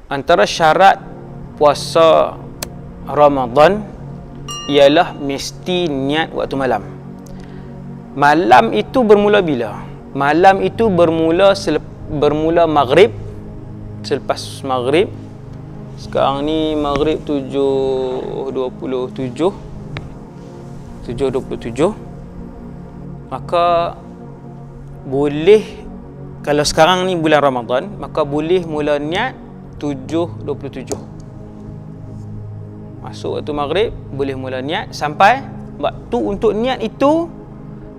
antara syarat puasa Ramadan ialah mesti niat waktu malam. Malam itu bermula bila? Malam itu bermula maghrib. Selepas maghrib, sekarang ni maghrib 7.27, maka boleh, kalau sekarang ni bulan Ramadan, maka boleh mula niat 7.27. Masuk waktu maghrib, boleh mula niat sampai waktu untuk niat itu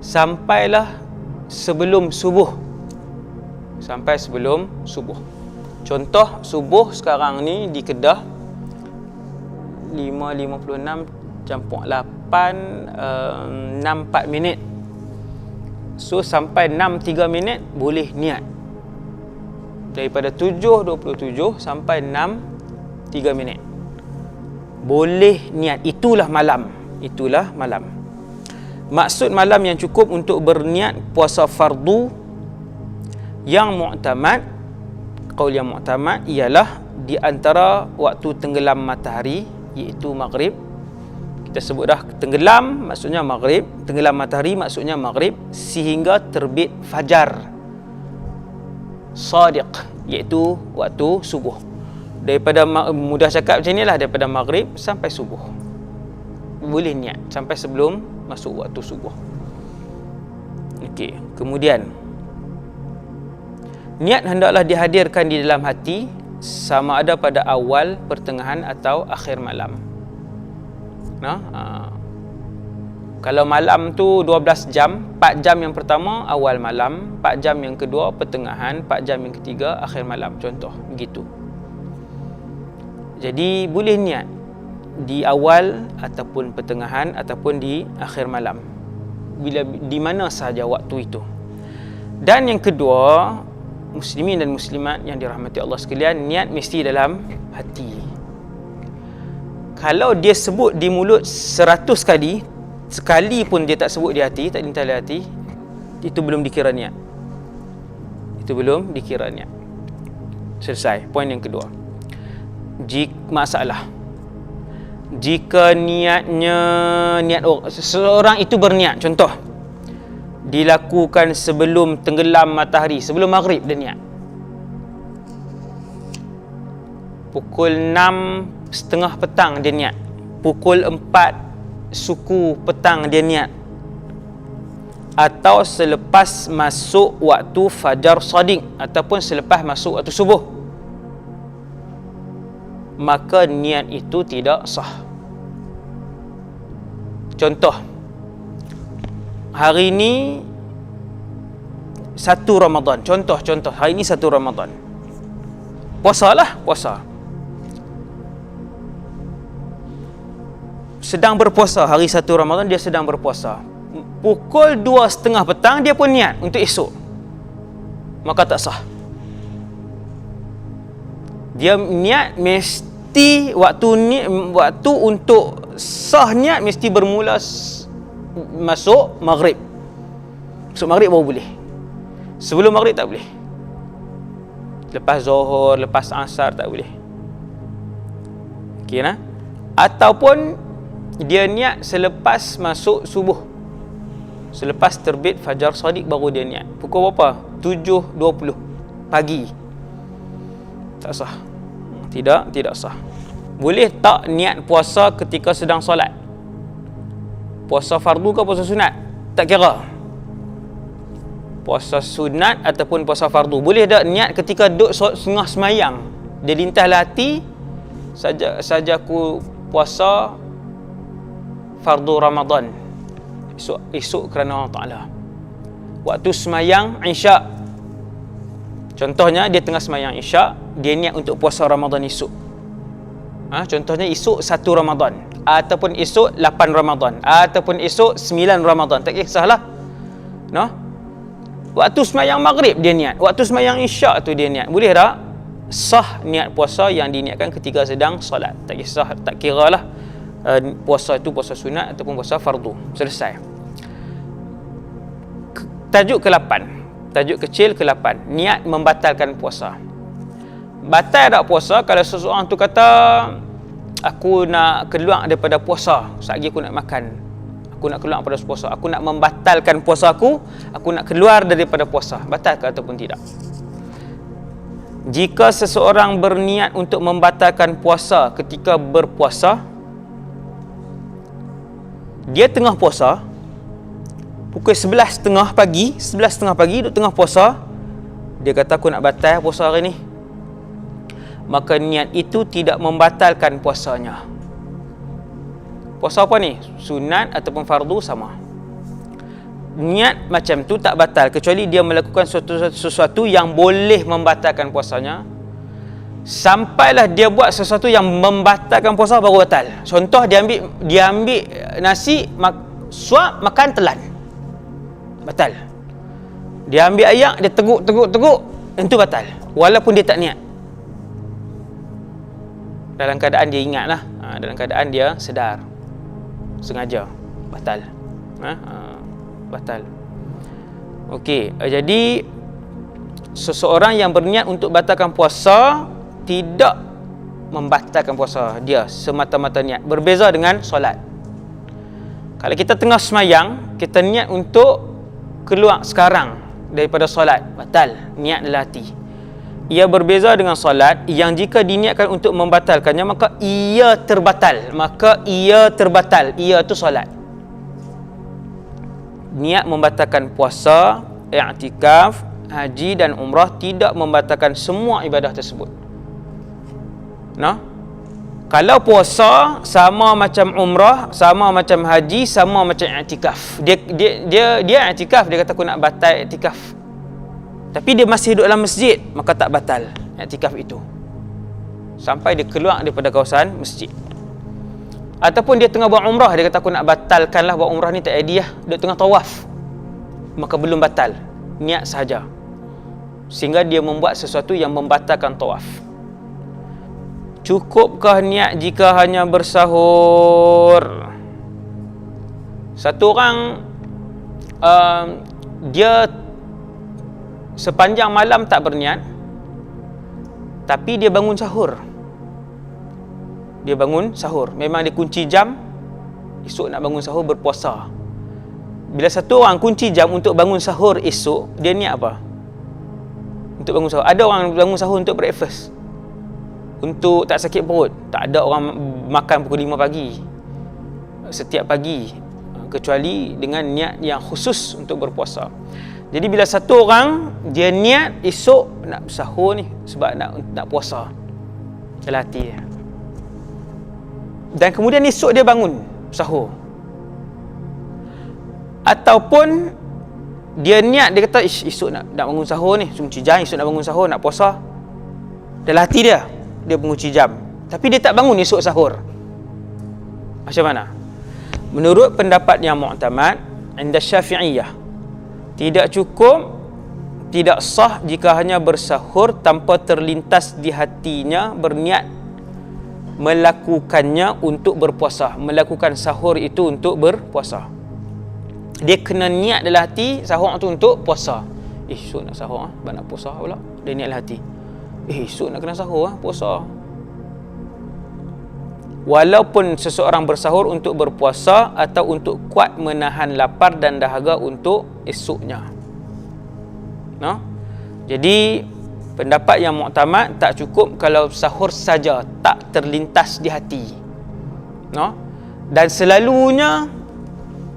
sampailah sebelum subuh. Sampai sebelum subuh. Contoh subuh sekarang ni di Kedah 5.56 campur 8 6.4 minit. So sampai 6.3 minit boleh niat. Daripada 7.27 sampai 6.3 minit boleh niat. Itulah malam. Itulah malam. Maksud malam yang cukup untuk berniat puasa fardu yang mu'tamad, qaul yang mu'tamad ialah di antara waktu tenggelam matahari, iaitu maghrib. Kita sebut dah tenggelam maksudnya maghrib, tenggelam matahari maksudnya maghrib, sehingga terbit fajar sadiq, iaitu waktu subuh. Daripada mudah cakap macam inilah, daripada maghrib sampai subuh boleh niat sampai sebelum masuk waktu subuh. Okey, kemudian niat hendaklah dihadirkan di dalam hati, sama ada pada awal, pertengahan atau akhir malam. Kalau malam tu 12 jam, 4 jam yang pertama awal malam, 4 jam yang kedua pertengahan, 4 jam yang ketiga akhir malam, contoh begitu. Jadi boleh niat di awal ataupun pertengahan ataupun di akhir malam, bila di mana sahaja waktu itu. Dan yang kedua, muslimin dan muslimat yang dirahmati Allah sekalian, niat mesti dalam hati. Kalau dia sebut di mulut 100 kali, sekali pun dia tak sebut di hati, tak dintai hati, itu belum dikira niat. Itu belum dikira niat. Selesai. Poin yang kedua. Jika niatnya, seseorang itu berniat, contoh dilakukan sebelum tenggelam matahari, sebelum maghrib dia niat, pukul 6.30 petang dia niat, pukul 4 suku petang dia niat, atau selepas masuk waktu fajar shadiq ataupun selepas masuk waktu subuh, maka niat itu tidak sah. Contoh, hari ini 1 Ramadan. Contoh, hari ini 1 Ramadan. Puasalah, puasa. Sedang berpuasa, hari 1 Ramadan dia sedang berpuasa. Pukul 2.30 petang dia pun niat untuk esok, maka tak sah. Dia niat mesti waktu untuk sah niat mesti bermula masuk maghrib. Masuk maghrib baru boleh. Sebelum maghrib tak boleh. Lepas zuhur, lepas asar tak boleh. Okey nah? Ataupun dia niat selepas masuk subuh, selepas terbit fajar shadiq baru dia niat. Pukul berapa? 7.20 pagi. Tak sah. Tidak sah. Boleh tak niat puasa ketika sedang solat? Puasa fardu ke puasa sunat? Tak kira. Puasa sunat ataupun puasa fardu, boleh tak niat ketika duduk tengah semayang? Dia lintas hati, saja aku puasa fardu Ramadan esok kerana Allah Ta'ala. Waktu semayang Isyak, contohnya dia tengah semayang Isyak, dia niat untuk puasa Ramadan esok. Contohnya esok 1 Ramadan, ataupun esok 8 Ramadan, ataupun esok 9 Ramadan, tak kisahlah. Waktu semayang maghrib dia niat, waktu semayang Isyak tu dia niat. Boleh tak? Sah niat puasa yang diniatkan ketika sedang solat. Tak kisah, tak kiralah puasa itu puasa sunat ataupun puasa fardu. Selesai. Tajuk ke-8, tajuk kecil ke-8, niat membatalkan puasa. Batal tak puasa kalau seseorang tu kata, aku nak keluar daripada puasa, sekejap aku nak makan, aku nak keluar daripada puasa, aku nak membatalkan puasa aku nak keluar daripada puasa. Batal ke ataupun tidak? Jika seseorang berniat untuk membatalkan puasa ketika berpuasa, dia tengah puasa, pukul 11.30 pagi, 11.30 pagi duduk tengah puasa, dia kata aku nak batal puasa hari ni, maka niat itu tidak membatalkan puasanya. Puasa apa ni? Sunat ataupun fardu sama. Niat macam tu tak batal kecuali dia melakukan sesuatu yang boleh membatalkan puasanya. Sampailah dia buat sesuatu yang membatalkan puasa baru batal. Contoh, dia ambil nasi, suap, makan, telan, batal. Dia ambil ayak, dia teguk, itu batal walaupun dia tak niat. Dalam keadaan dia ingat lah, dalam keadaan dia sedar, sengaja, batal. Batal. Okey, jadi seseorang yang berniat untuk batalkan puasa tidak membatalkan puasa dia semata-mata niat. Berbeza dengan solat. Kalau kita tengah semayang, kita niat untuk keluar sekarang daripada solat, batal niat dalam hati. Ia berbeza dengan solat yang jika diniatkan untuk membatalkannya, maka ia terbatal. Ia tu solat. Niat membatalkan puasa, i'tikaf, haji dan umrah tidak membatalkan semua ibadah tersebut. Kalau puasa sama macam umrah, sama macam haji, sama macam i'tikaf. Dia i'tikaf, dia kata aku nak batal i'tikaf, tapi dia masih duduk dalam masjid, maka tak batal i'tikaf itu sampai dia keluar daripada kawasan masjid. Ataupun dia tengah buat umrah, dia kata aku nak batalkanlah buat umrah ni, tak jadi lah, dia tengah tawaf, maka belum batal, niat sahaja, sehingga dia membuat sesuatu yang membatalkan tawaf. Cukupkah niat jika hanya bersahur? Satu orang dia sepanjang malam tak berniat, tapi dia bangun sahur. Memang dia kunci jam, esok nak bangun sahur, berpuasa. Bila satu orang kunci jam untuk bangun sahur esok, dia niat apa? Untuk bangun sahur. Ada orang bangun sahur untuk breakfast, untuk tak sakit perut. Tak ada orang makan pukul 5 pagi setiap pagi, kecuali dengan niat yang khusus untuk berpuasa. Jadi bila satu orang dia niat esok nak sahur ni sebab nak puasa dalam hati dia, dan kemudian esok dia bangun sahur, ataupun dia niat, dia kata esok nak bangun sahur ni, kunci jam esok nak bangun sahur, nak puasa, dalam hati dia mengunci jam, tapi dia tak bangun esok sahur. Macam mana? Menurut pendapat yang mu'tamad inda Syafi'iyah, tidak cukup, tidak sah jika hanya bersahur tanpa terlintas di hatinya berniat melakukannya untuk berpuasa. Melakukan sahur itu untuk berpuasa. Dia kena niat dalam hati sahur itu untuk puasa. Esok nak sahur, nak puasa pula. Dia niat dalam hati, esok nak kena sahur, puasa. Walaupun seseorang bersahur untuk berpuasa atau untuk kuat menahan lapar dan dahaga untuk esoknya. Jadi pendapat yang muktamad, tak cukup kalau sahur saja tak terlintas di hati. Dan selalunya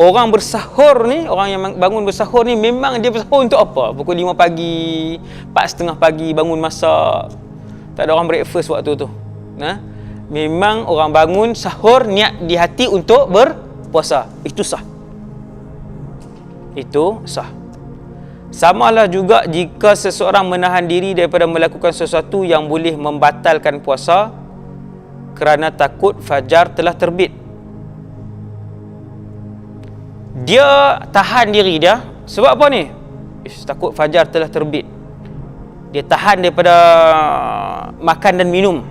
orang bersahur ni, orang yang bangun bersahur ni, memang dia bersahur untuk apa? Pukul 5 pagi, 4.30 pagi bangun masak. Tak ada orang breakfast waktu tu. Memang orang bangun sahur niat di hati untuk berpuasa. Itu sah. Samalah juga jika seseorang menahan diri daripada melakukan sesuatu yang boleh membatalkan puasa kerana takut fajar telah terbit. Dia tahan diri dia sebab apa ni? Takut fajar telah terbit. Dia tahan daripada makan dan minum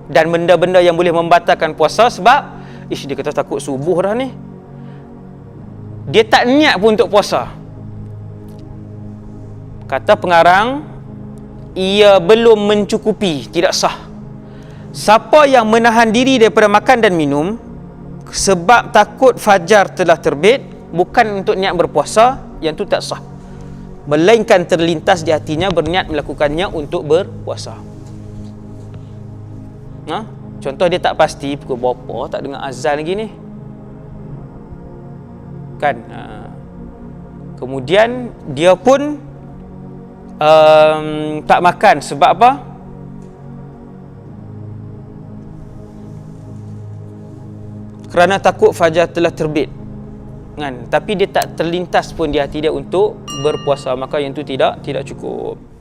dan benda-benda yang boleh membatalkan puasa sebab dia kata takut subuh dah ni. Dia tak niat pun untuk puasa. Kata pengarang, ia belum mencukupi, tidak sah. Siapa yang menahan diri daripada makan dan minum sebab takut fajar telah terbit, bukan untuk niat berpuasa, yang tu tak sah, melainkan terlintas di hatinya berniat melakukannya untuk berpuasa. Contoh dia tak pasti pukul berapa, tak dengar azan lagi ni kan. Kemudian dia pun tak makan sebab apa? Kerana takut fajar telah terbit kan. Tapi dia tak terlintas pun di hati dia untuk berpuasa, maka yang tu tidak cukup.